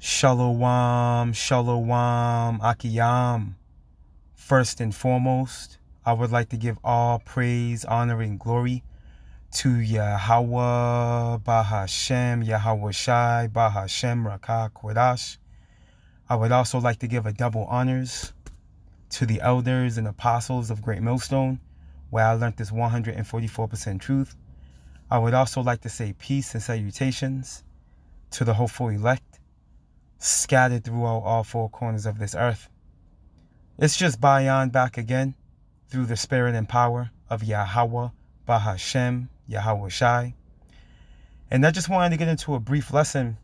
Shalom, shalom, akiyam. First and foremost, I would like to give all praise, honor, and glory to Yahweh, Bahashem, Yahweh Shai, Bahashem, Rakah, Kodash. I would also like to give a double honors to the elders and apostles of Great Millstone, where I learned this 144% truth. I would also like to say peace and salutations to the hopeful elect, scattered throughout all four corners of this earth. It's just Bayan back again through the spirit and power of Yahweh, Bahashem, Yahweh Shai. And I just wanted to get into a brief lesson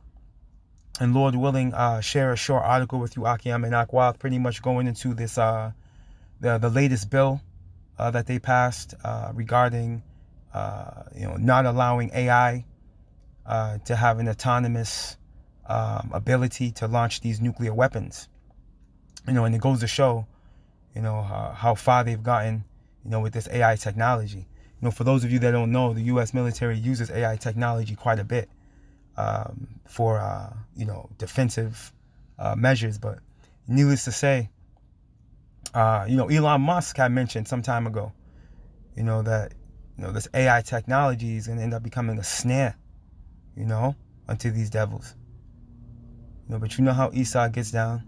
and, Lord willing, share a short article with you, Akiyam and Akwal, pretty much going into this the latest bill that they passed regarding not allowing AI to have an autonomous ability to launch these nuclear weapons. And it goes to show, how far they've gotten, with this AI technology. For those of you that don't know, the U.S. military uses AI technology quite a bit for, defensive measures. But needless to say, Elon Musk had mentioned some time ago, that, this AI technology is going to end up becoming a snare, unto these devils. But you know how Esau gets down,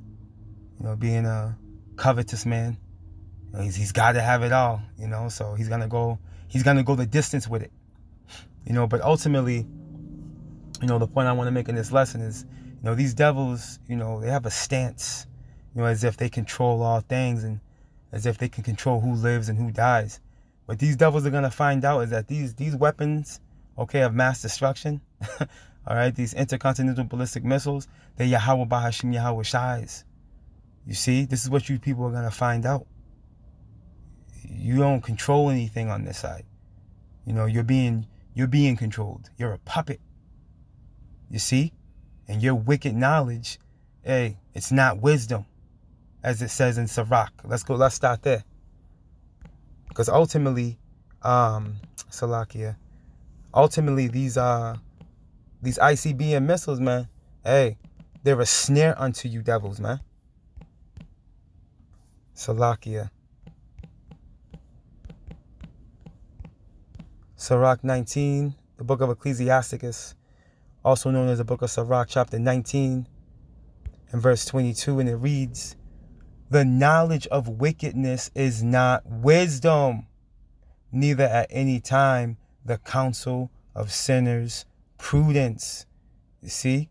being a covetous man. He's got to have it all, so he's gonna go the distance with it. But ultimately, the point I want to make in this lesson is, these devils, they have a stance, as if they control all things and as if they can control who lives and who dies. What these devils are gonna find out is that these weapons, of mass destruction, all right, these intercontinental ballistic missiles, they're Yahweh Bahashim Yahweh Shai's. You see, this is what you people are going to find out. You don't control anything on this side. You're being controlled. You're a puppet. You see? And your wicked knowledge, it's not wisdom, as it says in Sirach. Let's start there. Because ultimately, Salakia, these ICBM missiles, man, they're a snare unto you devils, man. Salakia. Sirach 19, the book of Ecclesiasticus, also known as the book of Sirach, chapter 19, and verse 22, and it reads, "The knowledge of wickedness is not wisdom, neither at any time the counsel of sinners prudence." You see,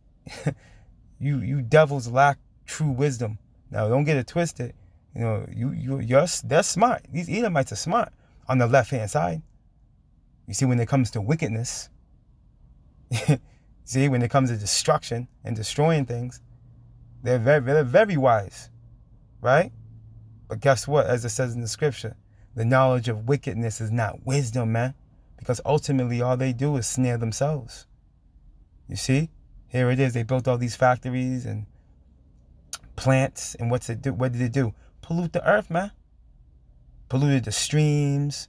you devils lack true wisdom. Now, don't get it twisted. They're smart. These Edomites are smart on the left-hand side. You see, when it comes to wickedness, see, when it comes to destruction and destroying things, they're very wise, right? But guess what? As it says in the scripture, the knowledge of wickedness is not wisdom, man, because ultimately all they do is snare themselves. You see, here it is. They built all these factories and plants, and what's it do? What did it do? Pollute the earth, man. Polluted the streams,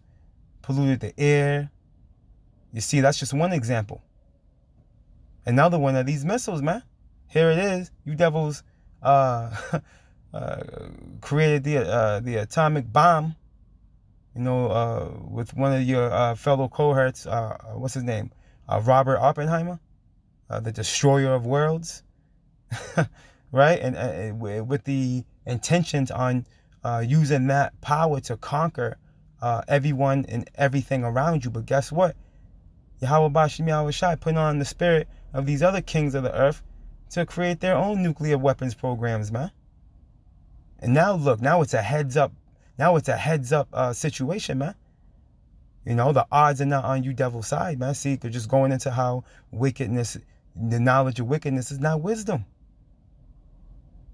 polluted the air. You see, that's just one example. Another one of these missiles, man. Here it is. You devils created the atomic bomb, with one of your fellow cohorts. What's his name? Robert Oppenheimer. The destroyer of worlds, right? And with the intentions on using that power to conquer everyone and everything around you. But guess what? Yahweh Bashim Yahweh Shai put on the spirit of these other kings of the earth to create their own nuclear weapons programs, man. And now look, now it's a heads up. Now it's a heads up situation, man. The odds are not on you devil's side, man. See, they're just going into how wickedness, the knowledge of wickedness is not wisdom.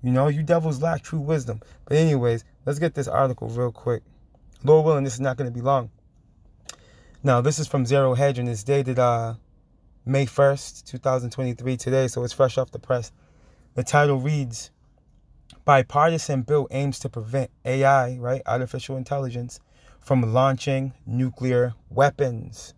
You devils lack true wisdom. But anyways, let's get this article real quick. Lord willing, this is not going to be long. Now, this is from Zero Hedge, and it's dated May 1st, 2023 today, so it's fresh off the press. The title reads, "Bipartisan bill aims to prevent AI, right, artificial intelligence, from launching nuclear weapons."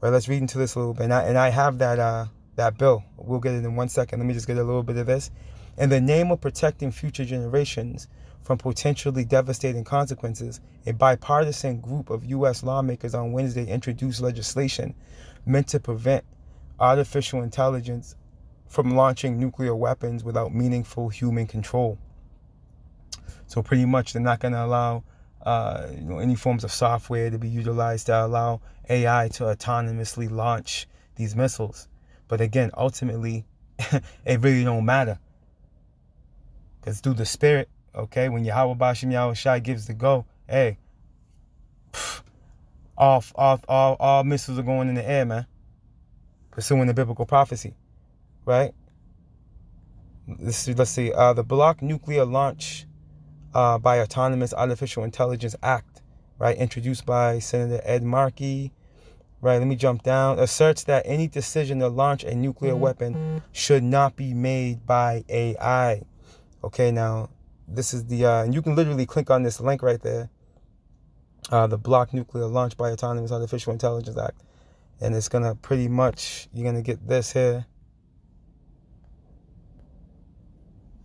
Right, let's read into this a little bit. And I have that bill. We'll get it in 1 second. Let me just get a little bit of this. In the name of protecting future generations from potentially devastating consequences, a bipartisan group of U.S. lawmakers on Wednesday introduced legislation meant to prevent artificial intelligence from launching nuclear weapons without meaningful human control. So pretty much they're not going to allow any forms of software to be utilized to allow AI to autonomously launch these missiles. But again, ultimately, it really don't matter. Because through the spirit, okay, when Yahweh Bashim Yahushai gives the go, hey, all missiles are going in the air, man. Pursuing the biblical prophecy, right? Let's see. The Block Nuclear Launch by Autonomous Artificial Intelligence Act, right, introduced by Senator Ed Markey, right, let me jump down, asserts that any decision to launch a nuclear weapon should not be made by AI. Okay, now, this is the, and you can literally click on this link right there, the Block Nuclear Launch by Autonomous Artificial Intelligence Act, and it's going to pretty much, you're going to get this here,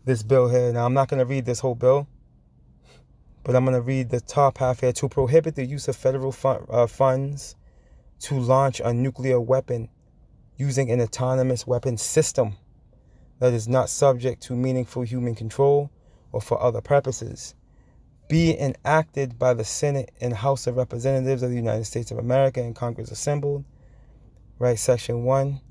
this bill here. Now, I'm not going to read this whole bill, but I'm going to read the top half here. To prohibit the use of federal funds to launch a nuclear weapon using an autonomous weapon system that is not subject to meaningful human control or for other purposes, be enacted by the Senate and House of Representatives of the United States of America and Congress assembled, right, Section 1,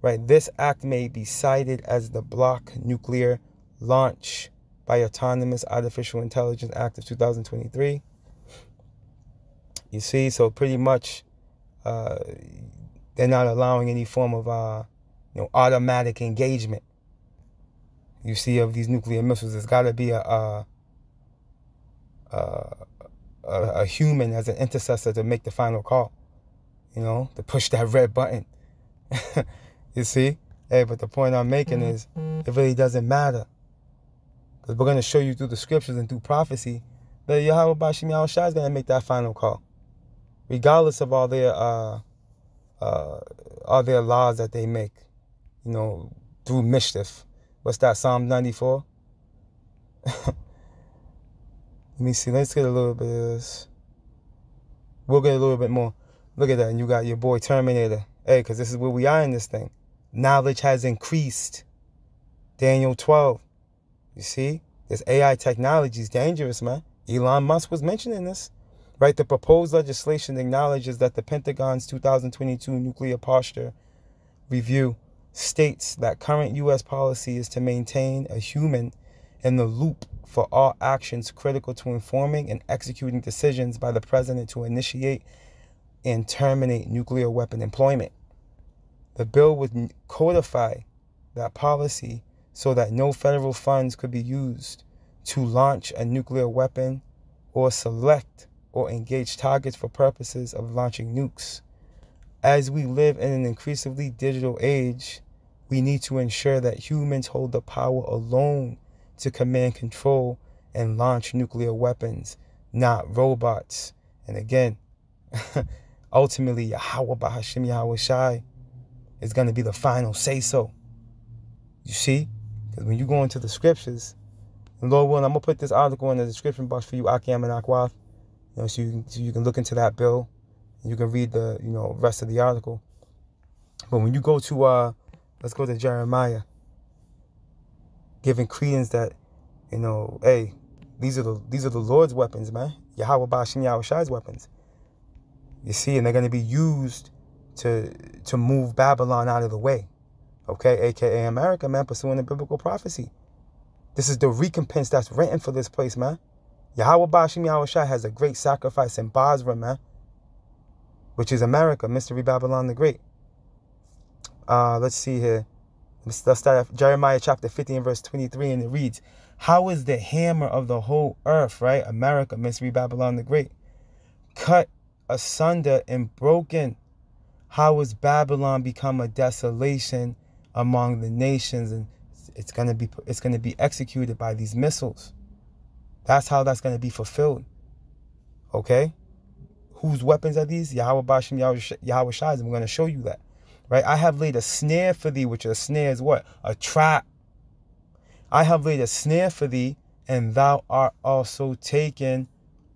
right, this act may be cited as the Block Nuclear Launch by Autonomous Artificial Intelligence Act of 2023. You see, so pretty much they're not allowing any form of automatic engagement. You see, of these nuclear missiles, there's got to be a human as an intercessor to make the final call. To push that red button. You see, hey, but the point I'm making is it really doesn't matter. Because we're going to show you through the scriptures and through prophecy that Yahweh Bashim Yahushua is going to make that final call. Regardless of all their laws that they make, through mischief. What's that, Psalm 94? Let me see. Let's get a little bit of this. We'll get a little bit more. Look at that. And you got your boy Terminator. Hey, because this is where we are in this thing. Knowledge has increased. Daniel 12. You see? This AI technology is dangerous, man. Elon Musk was mentioning this. Right? The proposed legislation acknowledges that the Pentagon's 2022 nuclear posture review states that current U.S. policy is to maintain a human in the loop for all actions critical to informing and executing decisions by the president to initiate and terminate nuclear weapon employment. The bill would codify that policy so that no federal funds could be used to launch a nuclear weapon or select or engage targets for purposes of launching nukes. As we live in an increasingly digital age, we need to ensure that humans hold the power alone to command, control, and launch nuclear weapons, not robots. And again, ultimately, Yahweh Bahashim Yahushai is going to be the final say-so. You see? Because when you go into the scriptures, and Lord willing, I'm going to put this article in the description box for you, Akiam and Akwath, so you can look into that bill, and you can read the, rest of the article. But when you go to, let's go to Jeremiah, giving credence that, hey, these are the Lord's weapons, man. Yahweh Bashim Yahushai's weapons. You see, and they're going to be used to move Babylon out of the way. Okay, a.k.a. America, man, pursuing the biblical prophecy. This is the recompense that's written for this place, man. Yahweh Bashim Yahushai has a great sacrifice in Basra, man, which is America, Mystery Babylon the Great. Let's see here. Let's start at Jeremiah chapter 50 and verse 23, and it reads, how is the hammer of the whole earth, right? America, Mystery Babylon the Great, cut asunder and broken? How has Babylon become a desolation among the nations? And it's gonna be executed by these missiles. That's how that's gonna be fulfilled. Okay? Whose weapons are these? Yahweh Bashim Yahushai's, and we're gonna show you that. Right? I have laid a snare for thee, which a snare is what? A trap. I have laid a snare for thee, and thou art also taken,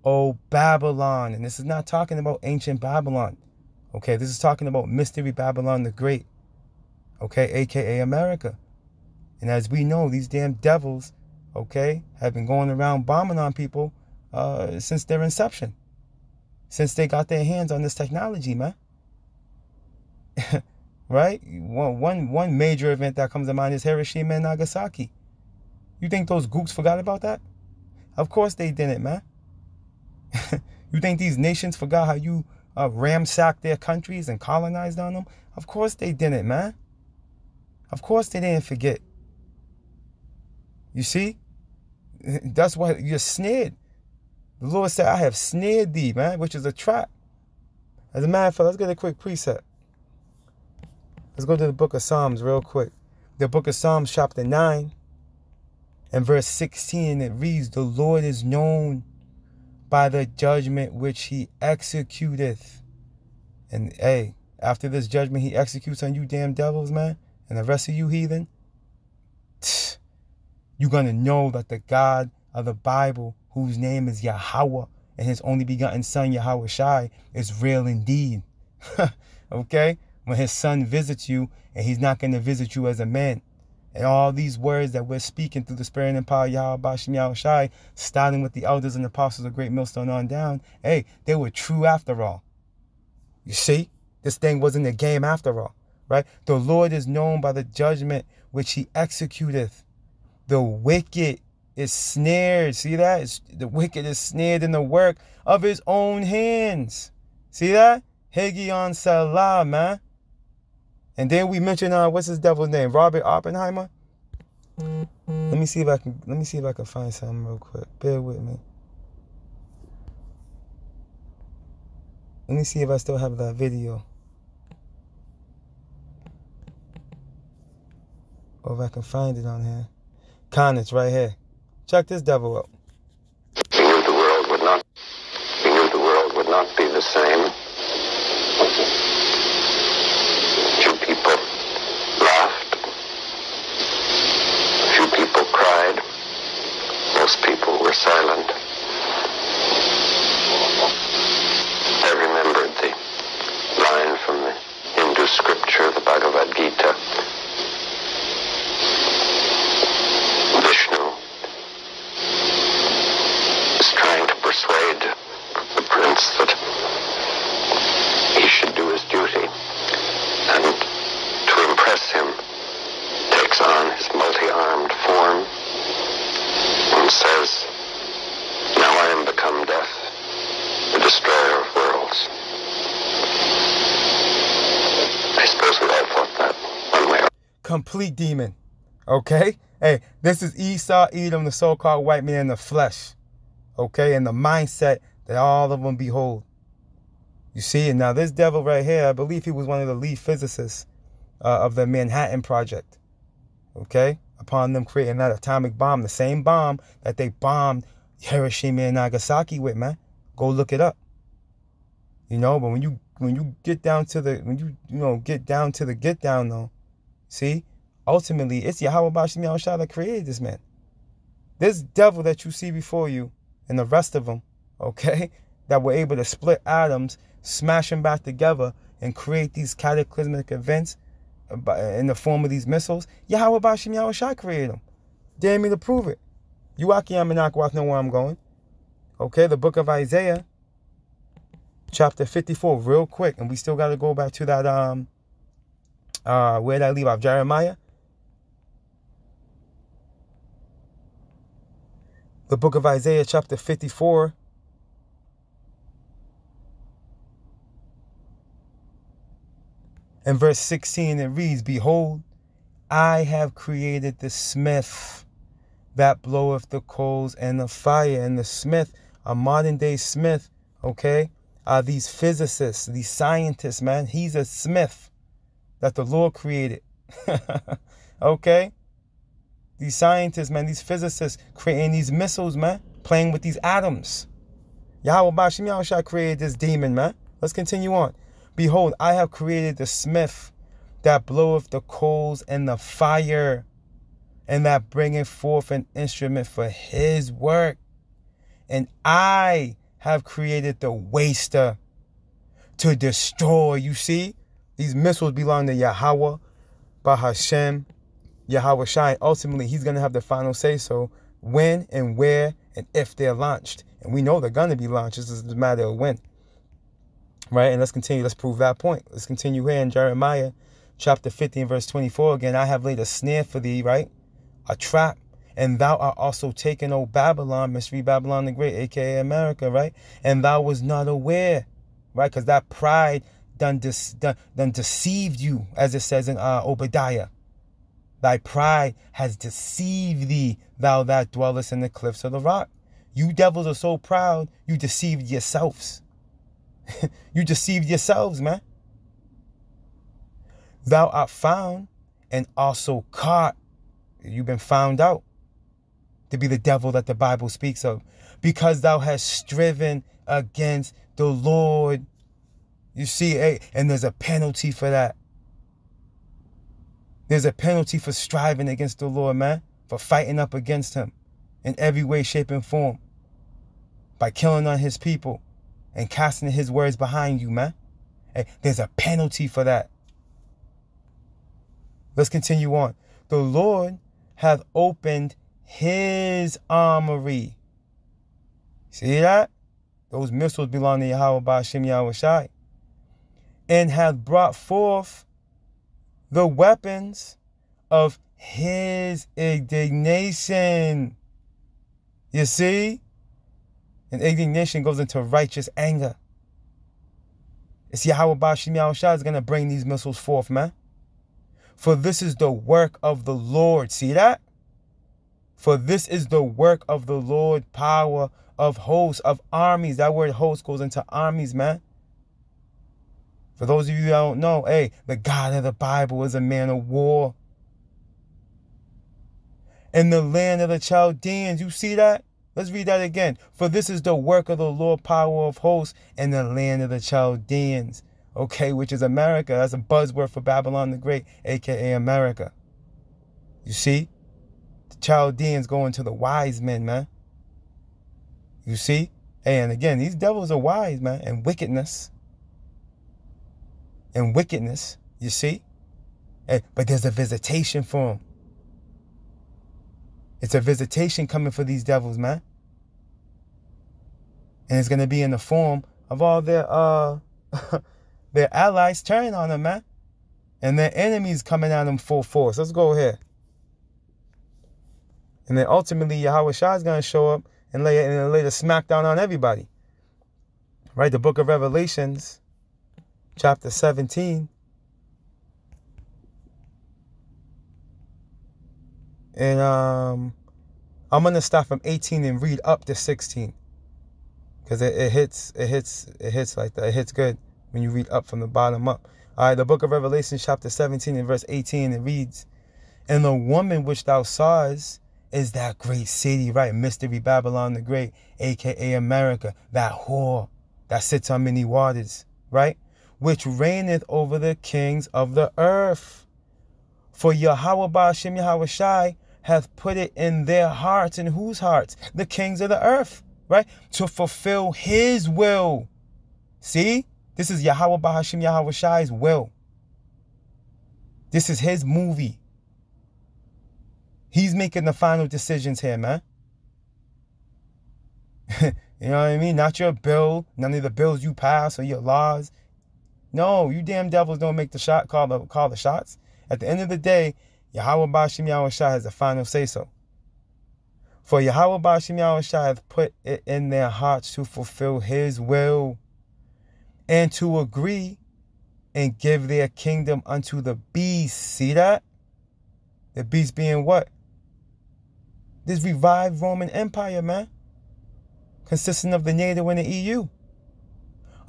O Babylon. And this is not talking about ancient Babylon. Okay, this is talking about Mystery Babylon the Great. Okay, aka America. And as we know, these damn devils, okay, have been going around bombing on people since their inception. Since they got their hands on this technology, man. Right? One major event that comes to mind is Hiroshima and Nagasaki. You think those gooks forgot about that? Of course they didn't, man. You think these nations forgot how you ramsacked their countries and colonized on them? Of course they didn't, man. Of course they didn't forget. You see? That's why you're snared. The Lord said, I have snared thee, man, which is a trap. As a matter of fact, let's get a quick precept. Let's go to the book of Psalms real quick. The book of Psalms, chapter 9, and verse 16, it reads, the Lord is known by the judgment which he executeth. And hey, after this judgment he executes on you damn devils, man, and the rest of you heathen, you're going to know that the God of the Bible, whose name is Yahweh, and his only begotten son, Yahweh Shai, is real indeed. Okay? When his son visits you, and he's not going to visit you as a man. And all these words that we're speaking through the spirit and power of Yahweh Bashem Yahweh Shai, starting with the elders and apostles of Great Millstone on down, hey, they were true after all. You see? This thing wasn't a game after all. Right? The Lord is known by the judgment which he executeth. The wicked is snared. See that? The wicked is snared in the work of his own hands. See that? Hegion Salah, man. And then we mentioned what's his devil's name? Robert Oppenheimer. Let me see if I can find something real quick. Bear with me. Let me see if I still have that video. Or if I can find it on here. It's right here. Check this devil out. We knew the world would not be the same. Few people laughed. Few people cried. Most people were silent. I remembered the line from the Hindu scripture, the Bhagavad Gita. Vishnu is trying to persuade the prince that he should do his duty, and to impress him takes on his multi-armed form and says, now I am become death, the destroyer of worlds. I suppose we all thought that one way or complete demon. Okay? Hey, this is Esau, Edom, the so-called white man in the flesh. Okay? And the mindset that all of them behold. You see? And now this devil right here, I believe he was one of the lead physicists of the Manhattan Project. Okay? Upon them creating that atomic bomb, the same bomb that they bombed Hiroshima and Nagasaki with, man. Go look it up. You know, but when you get down to the, get down though, see? Ultimately, it's Yahweh Bashem Yahweh Shai that created this man. This devil that you see before you and the rest of them, okay, that were able to split atoms, smash them back together, and create these cataclysmic events in the form of these missiles, Yahweh Bashem Yahweh Shai created them. Dare me to prove it. You Akiyamanakwath know where I'm going. Okay, the book of Isaiah, chapter 54, real quick, and we still got to go back to that, where did I leave off? Jeremiah. The book of Isaiah, chapter 54. And verse 16, it reads, behold, I have created the smith that bloweth the coals and the fire. And the smith, a modern day smith, okay, are these physicists, these scientists, man. He's a smith that the Lord created. Okay? These scientists, man, these physicists creating these missiles, man, playing with these atoms. Yahweh Bashem Yahweh Shai created this demon, man. Let's continue on. Behold, I have created the smith that bloweth the coals and the fire. and that bringeth forth an instrument for his work. And I have created the waster to destroy. You see, these missiles belong to Yahweh, Bahashem, Yahweh Shai. Ultimately, he's going to have the final say so when and where and if they're launched. And we know they're going to be launched. It's just a matter of when. Right? And let's continue. Let's prove that point. Let's continue here in Jeremiah chapter 50 and verse 24. Again, I have laid a snare for thee, right? A trap. And thou art also taken, O Babylon, Mystery Babylon the Great, a.k.a. America, right? And thou was not aware, right? Because that pride done deceived you, as it says in Obadiah. Thy pride has deceived thee, thou that dwellest in the cliffs of the rock. You devils are so proud, you deceived yourselves. You deceived yourselves, man. Thou art found and also caught. You've been found out to be the devil that the Bible speaks of, because thou hast striven against the Lord. You see, and there's a penalty for that. There's a penalty for striving against the Lord, man, for fighting up against him in every way, shape, and form, by killing on his people and casting his words behind you, man. Hey, there's a penalty for that. Let's continue on. The Lord hath opened his armory. See that? Those missiles belong to Yahweh Ba'ashem Yahweh Shai. And hath brought forth the weapons of his indignation. You see? And indignation goes into righteous anger. It's Yahweh Ba'ashem Yahweh Shai is going to bring these missiles forth, man. For this is the work of the Lord. See that? For this is the work of the Lord, power of hosts, of armies. That word host goes into armies, man. For those of you that don't know, hey, the God of the Bible is a man of war. In the land of the Chaldeans, you see that? Let's read that again. For this is the work of the Lord, power of hosts, in the land of the Chaldeans. Okay, which is America. That's a buzzword for Babylon the Great, a.k.a. America. You see? The Chaldeans going to the wise men, man. You see? And again, these devils are wise, man, and wickedness. And wickedness, you see? But there's a visitation for them. It's a visitation coming for these devils, man. And it's going to be in the form of all their their allies turning on them, man. And their enemies coming at them full force. Let's go here. And then ultimately, Yahweh Shai is going to show up and lay the smackdown on everybody. Right? The book of Revelations, chapter 17. And I'm going to start from 18 and read up to 16. Because it hits like that. It hits good when you read up from the bottom up. All right, the book of Revelation, chapter 17 and verse 18, it reads, And the woman which thou sawest is that great city, right? Mystery Babylon the Great, a.k.a. America, that whore that sits on many waters, right? Which reigneth over the kings of the earth. For Yahweh Ba'ashem Yahweh Shai hath put it in their hearts. In whose hearts? The kings of the earth, right? To fulfill his will. See? This is Yahweh Ba'ashem Yahweh Shai's will. This is his movie. He's making the final decisions here, man. You know what I mean? Not your bill, none of the bills you pass or your laws. No, you damn devils don't make the shot, call the shots. At the end of the day, Yahweh Ba'ashem Yahweh Shai has the final say-so. For Yahweh Ba'ashem Yahweh Shai hath put it in their hearts to fulfill his will, and to agree and give their kingdom unto the beast. See that? The beast being what? This revived Roman Empire, man. Consisting of the NATO and the EU.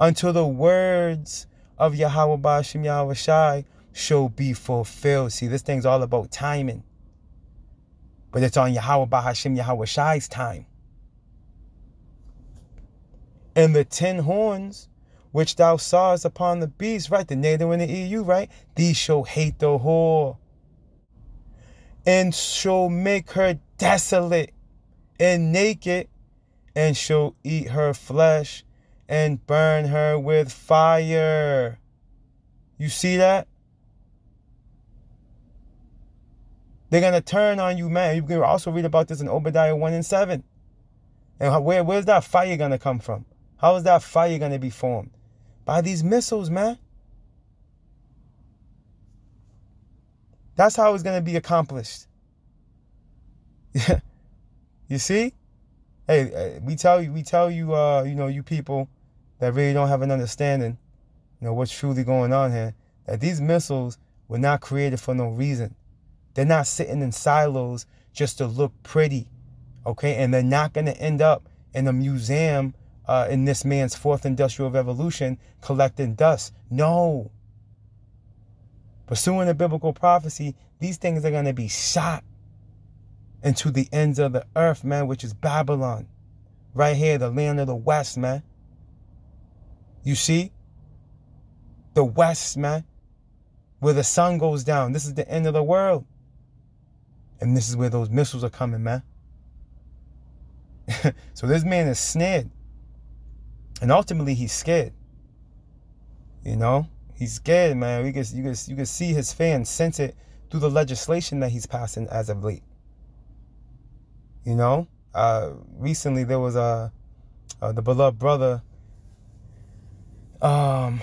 Until the words of Yahweh Ba'ashem Yahweh Shai shall be fulfilled. See, this thing's all about timing. But it's on Yahweh Ba'ashem Yahweh Shai's time. And the 10 horns which thou sawest upon the beast, right? The NATO and the EU, right? These shall hate the whore. and shall make her desolate and naked, and shall eat her flesh and burn her with fire. You see that? They're going to turn on you, man. You can also read about this in Obadiah 1 and 7. And where's that fire going to come from? How is that fire going to be formed? By these missiles, man. That's how it's going to be accomplished. You see? Hey, we tell you, you people that really don't have an understanding, what's truly going on here, that these missiles were not created for no reason. They're not sitting in silos just to look pretty, okay? And they're not going to end up in a museum in this man's fourth industrial revolution collecting dust. No. Pursuing the biblical prophecy, these things are going to be shot into the ends of the earth, man, which is Babylon. Right here, the land of the West, man. You see? The West, man. Where the sun goes down. This is the end of the world. And this is where those missiles are coming, man. So this man is snared. And ultimately, he's scared. He's scared, man. You can see his fans sense it through the legislation that he's passing as of late. Recently there was the beloved brother. I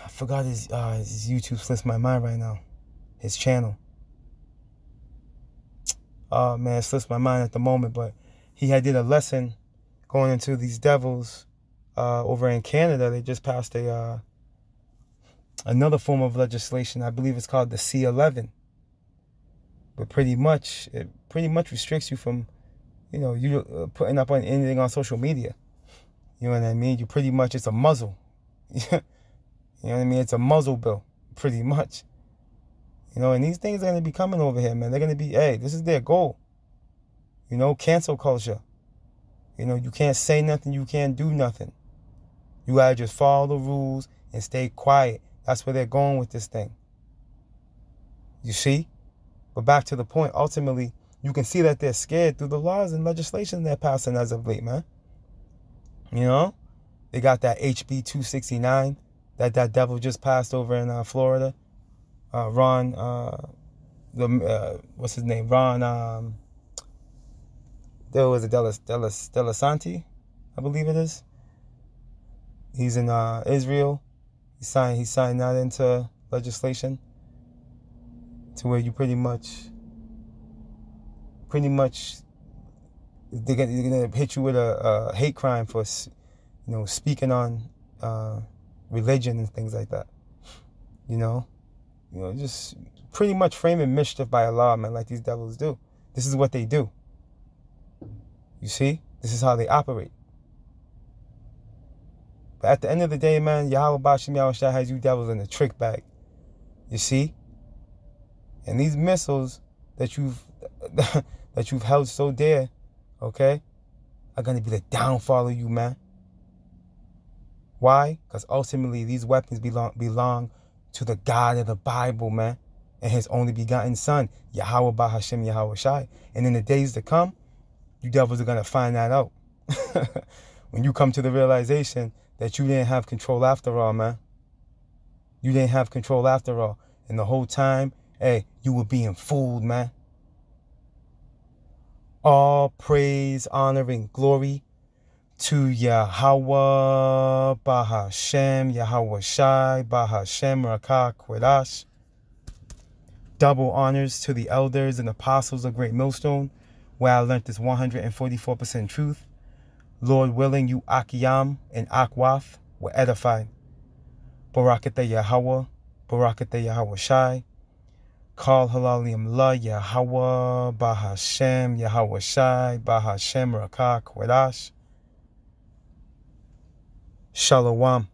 forgot his YouTube slips my mind right now. His channel. Oh man, it slips my mind at the moment, but he did a lesson going into these devils over in Canada. They just passed another form of legislation. I believe it's called the C11. But pretty much it restricts you from, you putting up on anything on social media. You know what I mean? It's a muzzle. You know what I mean? It's a muzzle bill, pretty much. And these things are going to be coming over here, man. They're going to be, this is their goal. Cancel culture. You can't say nothing. You can't do nothing. You got to just follow the rules and stay quiet. That's where they're going with this thing. You see? But back to the point, ultimately, you can see that they're scared through the laws and legislation they're passing as of late, man. They got that HB 269 that devil just passed over in Florida. Ron, what's his name? Ron, there was a Delasanti, I believe it is. He's in Israel. He signed that into legislation to where you pretty much they're gonna hit you with a hate crime for speaking on religion and things like that. Just pretty much framing mischief by Allah, man, like these devils do. This is what they do. You see? This is how they operate. But at the end of the day, man, Yahweh Bashim Yahushua has you devils in the trick bag. You see? And these missiles that you've held so dear, okay, are going to be the downfall of you, man. Why? Because ultimately these weapons belong to the God of the Bible, man, and his only begotten son, Yahweh Bahashim Yahushua. And in the days to come, you devils are going to find that out. When you come to the realization that you didn't have control after all, man. You didn't have control after all. And the whole time, you were being fooled, man. All praise, honor, and glory to Yahweh Bahashem, Yahweh Shai, Bahashem Rakah Quedash. Double honors to the elders and apostles of Great Millstone, where I learned this 144% truth. Lord willing, you Akiyam and Akwath were edified. Barakatah Yahweh, Barakatah Yahweh Shai. Call Halalium La Yahweh Bahashem, Yahweh Shai, Bahashem Rakah Quedash. Shalom.